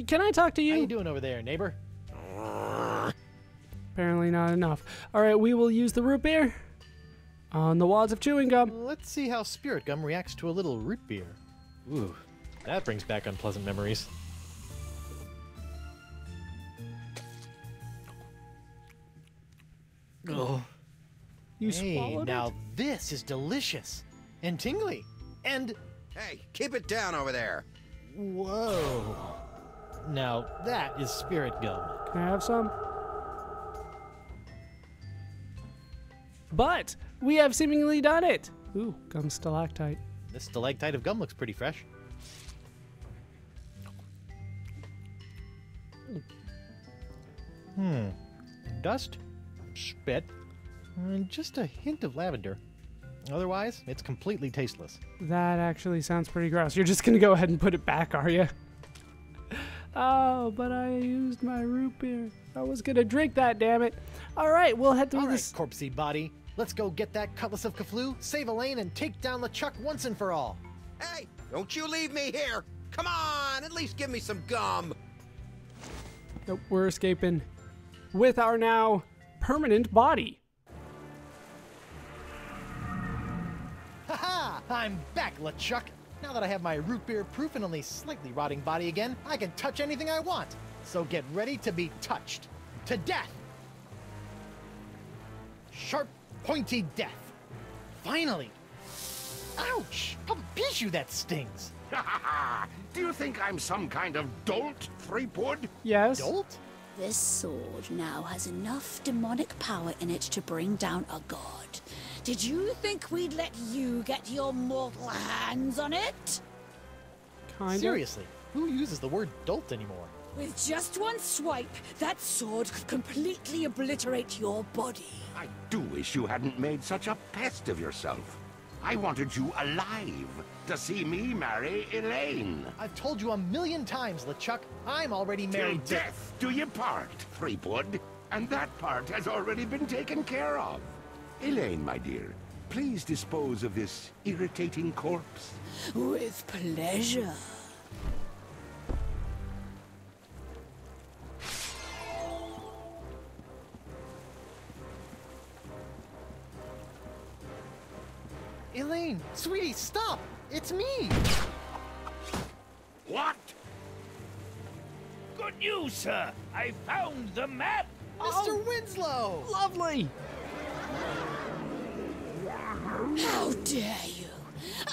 Can I talk to you? How you doing over there, neighbor? Apparently not enough. All right, we will use the root beer on the wads of chewing gum. Let's see how spirit gum reacts to a little root beer. Ooh, that brings back unpleasant memories. Oh. You Hey, swallowed now it? this is delicious and tingly. And Hey, keep it down over there. whoa. Now that is spirit gum. Can I have some? But we have seemingly done it. Ooh, gum stalactite. This stalactite of gum looks pretty fresh. Dust, spit, and just a hint of lavender. Otherwise, it's completely tasteless. That actually sounds pretty gross. You're just gonna go ahead and put it back, are you? Oh, but I used my root beer. I was gonna drink that, damn it. All right, we'll head through All right, this. corpsey body. Let's go get that cutlass of Cthulhu, save Elaine, and take down LeChuck once and for all. Hey, don't you leave me here. Come on, at least give me some gum. Nope, we're escaping with our now permanent body. Haha! I'm back, LeChuck. Now that I have my root beer proof and only slightly rotting body again, I can touch anything I want. So get ready to be touched. To death! Sharp, pointy death. Finally! Ouch! How piece that stings! Do you think I'm some kind of dolt, Threepwood? Yes. Dolt? This sword now has enough demonic power in it to bring down a god. Did you think we'd let you get your mortal hands on it? Kind of. Seriously, who uses the word dolt anymore? With just one swipe, that sword could completely obliterate your body. I do wish you hadn't made such a pest of yourself. I wanted you alive to see me marry Elaine. I've told you 1,000,000 times, LeChuck, I'm already Till married to... death do you part, Threepwood. And that part has already been taken care of. Elaine, my dear, please dispose of this irritating corpse. With pleasure. Elaine, sweetie, stop! It's me! What? Good news, sir. I found the map. Mr. Winslow! Lovely. How dare you!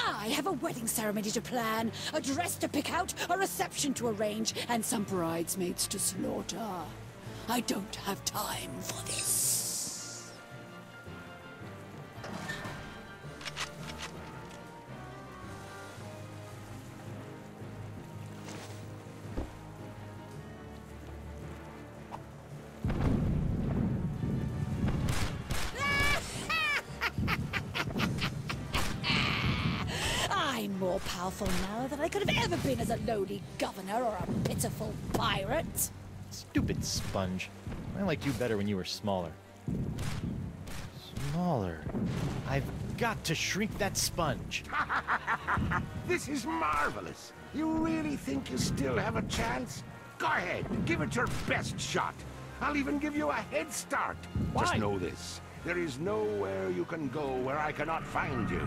I have a wedding ceremony to plan, a dress to pick out, a reception to arrange, and some bridesmaids to slaughter. I don't have time for this. I'm more powerful now than I could have ever been as a lowly governor or a pitiful pirate. Stupid sponge. I liked you better when you were smaller. Smaller. I've got to shrink that sponge. This is marvelous. You really think you still have a chance? Go ahead, give it your best shot. I'll even give you a head start. Just Why? know this. There is nowhere you can go where I cannot find you.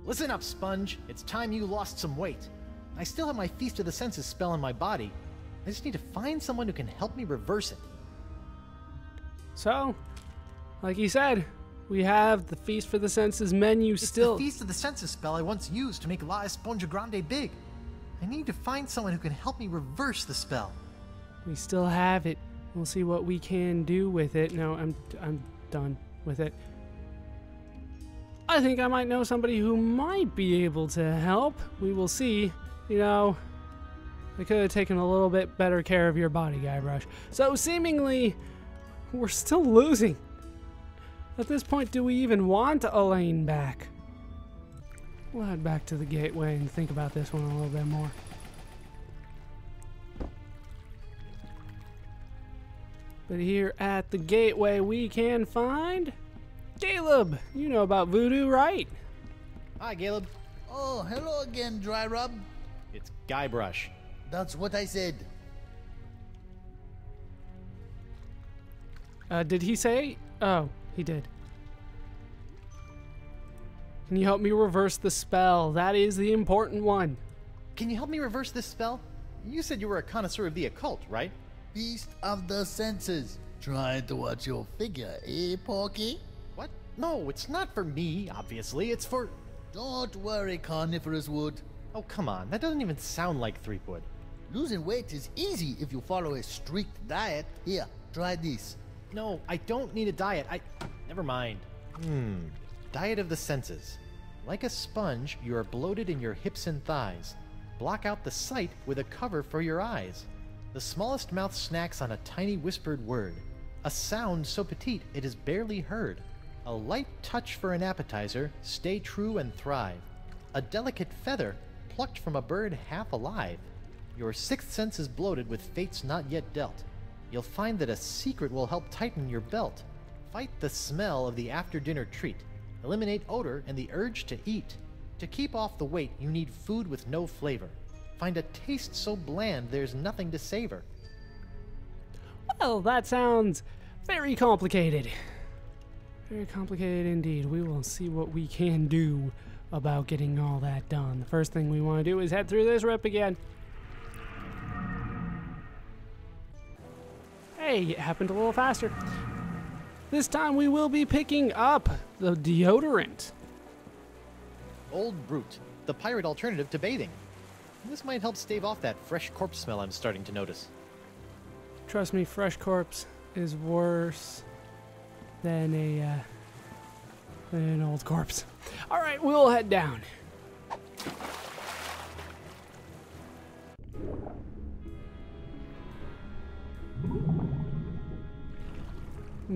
Listen up, Sponge. It's time you lost some weight. I still have my Feast of the Senses spell in my body. I just need to find someone who can help me reverse it. So, like he said, we have the Feast for the Senses menu It's still. the Feast of the Senses spell I once used to make La Esponja Grande big. I need to find someone who can help me reverse the spell. We still have it. We'll see what we can do with it. No, I'm done with it. I think I might know somebody who might be able to help. We will see. You know, I could have taken a little bit better care of your body, Guybrush. So seemingly, we're still losing. At this point, do we even want Elaine back? We'll head back to the gateway and think about this one a little bit more. But here at the gateway, we can find Caleb, you know about voodoo, right? Hi, Caleb. Oh, hello again, Dry Rub. It's Guybrush. That's what I said. Did he say? Oh, he did. Can you help me reverse the spell? That is the important one. Can you help me reverse this spell? You said you were a connoisseur of the occult, right? Feast of the senses. Trying to watch your figure, eh, Porky? What? No, it's not for me, obviously. It's for... Don't worry, Carnivorous Wood. Oh, come on. That doesn't even sound like Threepwood. Losing weight is easy if you follow a strict diet. Here, try this. No, I don't need a diet. Never mind. Diet of the senses. Like a sponge, you are bloated in your hips and thighs. Block out the sight with a cover for your eyes. The smallest mouth snacks on a tiny whispered word. A sound so petite it is barely heard. A light touch for an appetizer, stay true and thrive. A delicate feather, plucked from a bird half alive. Your sixth sense is bloated with fates not yet dealt. You'll find that a secret will help tighten your belt. Fight the smell of the after-dinner treat. Eliminate odor and the urge to eat. To keep off the weight, you need food with no flavor. Find a taste so bland there's nothing to savor. Well, that sounds very complicated. Very complicated indeed. We will see what we can do about getting all that done. The first thing we want to do is head through this rip again. Hey, it happened a little faster. This time we will be picking up the deodorant. Old Brute, the pirate alternative to bathing. This might help stave off that fresh corpse smell I'm starting to notice. Trust me, fresh corpse is worse than an old corpse. All right, we'll head down.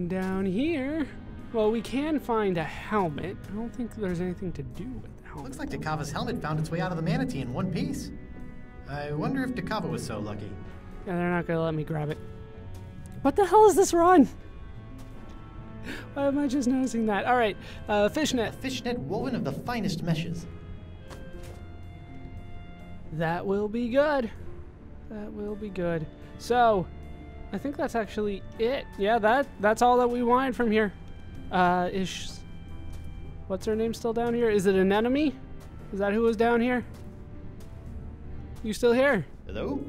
Down here, well, we can find a helmet. I don't think there's anything to do with the helmet. Looks like Dakava's helmet found its way out of the manatee in one piece. I wonder if Dakava was so lucky. Yeah, they're not gonna let me grab it. What the hell is this run? Why am I just noticing that? All right, fishnet. A fishnet woven of the finest meshes. That will be good. That will be good. So, I think that's actually it. Yeah, that's all that we wanted from here. What's her name still down here? Is it an enemy? Is that who was down here? You still here? Hello?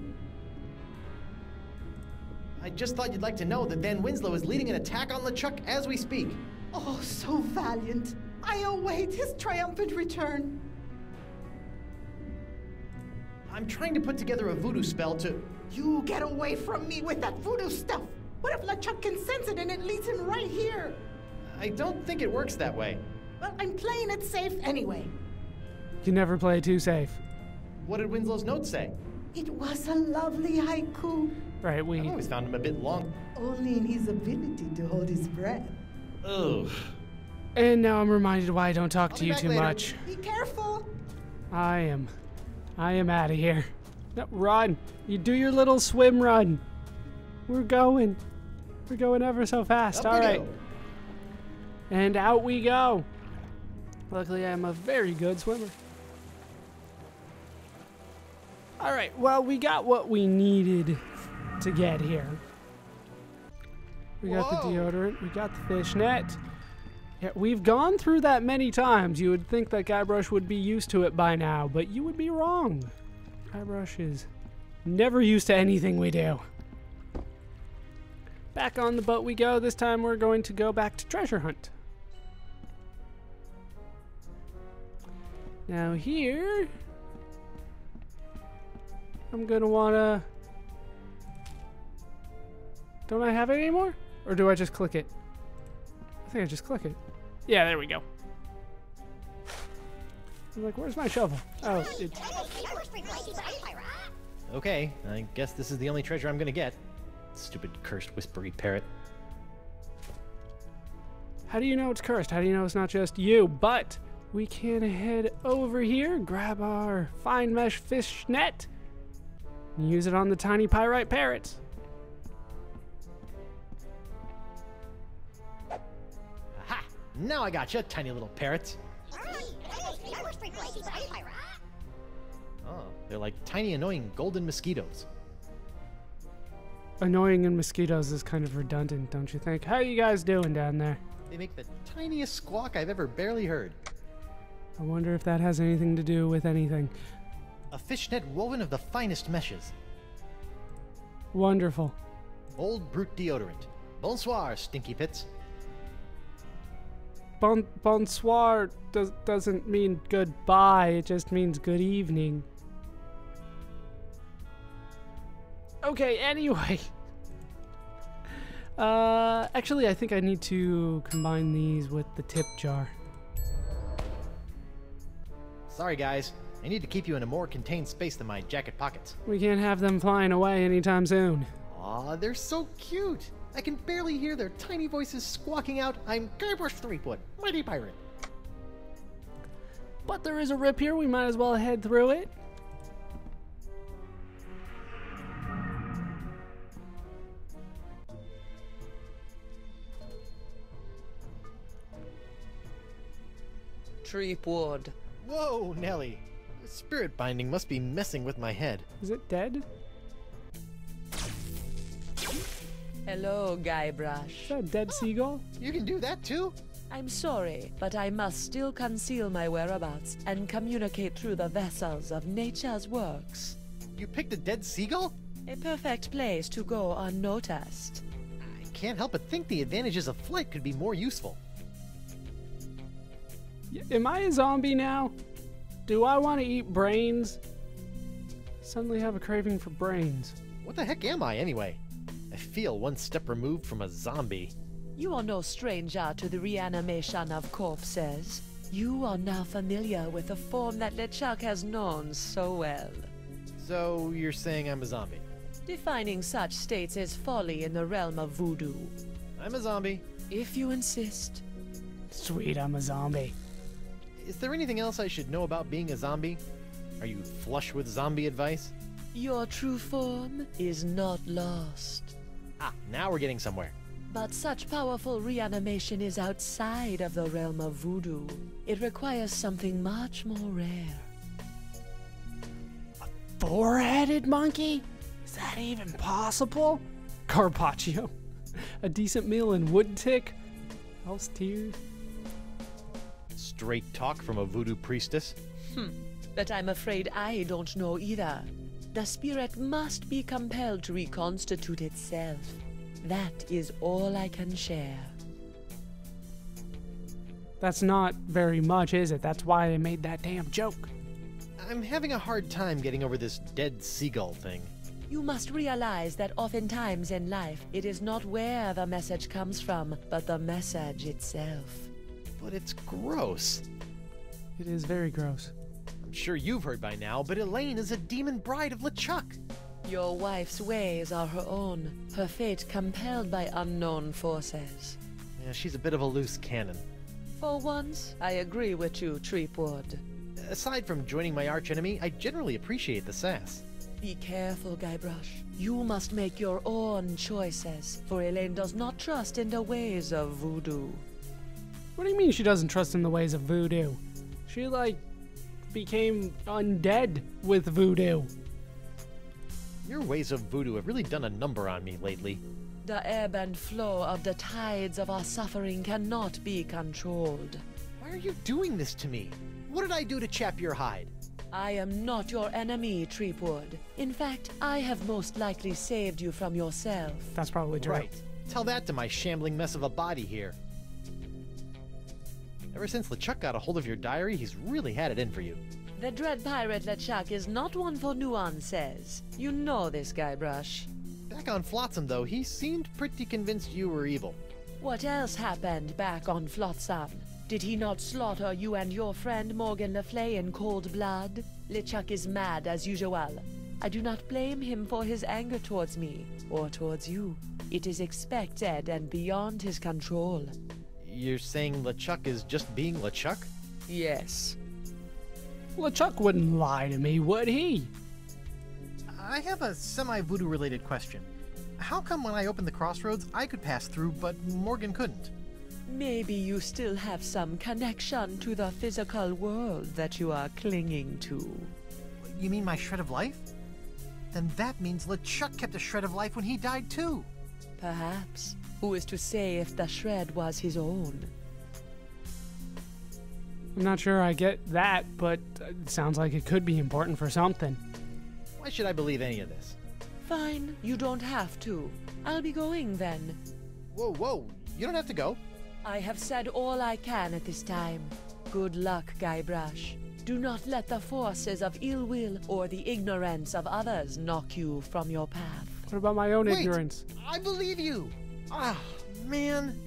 I just thought you'd like to know that Van Winslow is leading an attack on LeChuck as we speak. Oh, so valiant. I await his triumphant return. I'm trying to put together a voodoo spell to... You get away from me with that voodoo stuff. What if LeChuck can sense it and it leads him right here? I don't think it works that way. Well, I'm playing it safe anyway. You never play too safe. What did Winslow's note say? It was a lovely haiku. Right, I've always found him a bit long. Only in his ability to hold his breath. Ugh. And now I'm reminded why I don't talk to you too much. Be careful. I am out of here. No, run. You do your little swim run. We're going ever so fast. All right. And out we go. Luckily, I'm a very good swimmer. All right, well, we got what we needed to get here. We got the deodorant, we got the fishnet. Yeah, we've gone through that many times. You would think that Guybrush would be used to it by now, but you would be wrong. Guybrush is never used to anything we do. Back on the boat we go. This time we're going to go back to treasure hunt. Now here, I'm gonna wanna... Don't I have it anymore? Or do I just click it? I think I just click it. Yeah, there we go. I'm like, where's my shovel? Oh, it's... Okay, I guess this is the only treasure I'm gonna get. Stupid cursed whispery parrot. How do you know it's cursed? How do you know it's not just you? But we can head over here, grab our fine mesh fish net, and use it on the tiny pyrite parrots. Aha! Now I gotcha, tiny little parrots. Oh, they're like tiny annoying golden mosquitoes. Annoying and mosquitoes is kind of redundant, don't you think? How you guys doing down there? They make the tiniest squawk I've ever barely heard. I wonder if that has anything to do with anything. A fishnet woven of the finest meshes. Wonderful. Old brute deodorant. Bonsoir, stinky pits. Bonsoir doesn't mean goodbye, it just means good evening. Okay, anyway. Actually, I think I need to combine these with the tip jar. Sorry, guys. I need to keep you in a more contained space than my jacket pockets. We can't have them flying away anytime soon. Aw, they're so cute. I can barely hear their tiny voices squawking out, "I'm Guybrush Threepwood, mighty pirate." But there is a rip here, we might as well head through it. Threepwood. Whoa, Nelly. The spirit binding must be messing with my head. Is it dead? Hello, Guybrush. Is that a dead seagull? You can do that too? I'm sorry, but I must still conceal my whereabouts and communicate through the vessels of nature's works. You picked a dead seagull? A perfect place to go unnoticed. I can't help but think the advantages of flight could be more useful. Am I a zombie now? Do I want to eat brains? Suddenly have a craving for brains. What the heck am I, anyway? I feel one step removed from a zombie. You are no stranger to the reanimation of corpses. You are now familiar with the form that LeChuck has known so well. So, you're saying I'm a zombie? Defining such states is folly in the realm of voodoo. I'm a zombie. If you insist. Sweet, I'm a zombie. Is there anything else I should know about being a zombie? Are you flush with zombie advice? Your true form is not lost. Ah, now we're getting somewhere. But such powerful reanimation is outside of the realm of voodoo. It requires something much more rare. A four-headed monkey? Is that even possible? Carpaccio. A decent meal in wood tick? House tears? Straight talk from a voodoo priestess? But I'm afraid I don't know either. The spirit must be compelled to reconstitute itself. That is all I can share. That's not very much, is it? That's why I made that damn joke. I'm having a hard time getting over this dead seagull thing. You must realize that oftentimes in life, it is not where the message comes from, but the message itself. But it's gross. It is very gross. I'm sure you've heard by now, but Elaine is a demon bride of LeChuck. Your wife's ways are her own, her fate compelled by unknown forces. Yeah, she's a bit of a loose cannon. For once, I agree with you, Threepwood. Aside from joining my archenemy, I generally appreciate the sass. Be careful, Guybrush. You must make your own choices, for Elaine does not trust in the ways of voodoo. What do you mean she doesn't trust in the ways of voodoo? She, became undead with voodoo. Your ways of voodoo have really done a number on me lately. The ebb and flow of the tides of our suffering cannot be controlled. Why are you doing this to me? What did I do to chap your hide? I am not your enemy, Threepwood. In fact, I have most likely saved you from yourself. That's probably true. Right. Tell that to my shambling mess of a body here. Ever since LeChuck got a hold of your diary, he's really had it in for you. The dread pirate LeChuck is not one for nuances. You know this, Guybrush. Back on Flotsam, though, he seemed pretty convinced you were evil. What else happened back on Flotsam? Did he not slaughter you and your friend Morgan Le Fay in cold blood? LeChuck is mad as usual. I do not blame him for his anger towards me, or towards you. It is expected and beyond his control. You're saying LeChuck is just being LeChuck? Yes. LeChuck wouldn't lie to me, would he? I have a semi-voodoo related question. How come when I opened the crossroads, I could pass through, but Morgan couldn't? Maybe you still have some connection to the physical world that you are clinging to. You mean my shred of life? Then that means LeChuck kept a shred of life when he died too. Perhaps. Who is to say if the shred was his own? I'm not sure I get that, but it sounds like it could be important for something. Why should I believe any of this? Fine, you don't have to. I'll be going then. Whoa, whoa, you don't have to go. I have said all I can at this time. Good luck, Guybrush. Do not let the forces of ill will or the ignorance of others knock you from your path. What about my own Wait, ignorance? I believe you. Ah, man.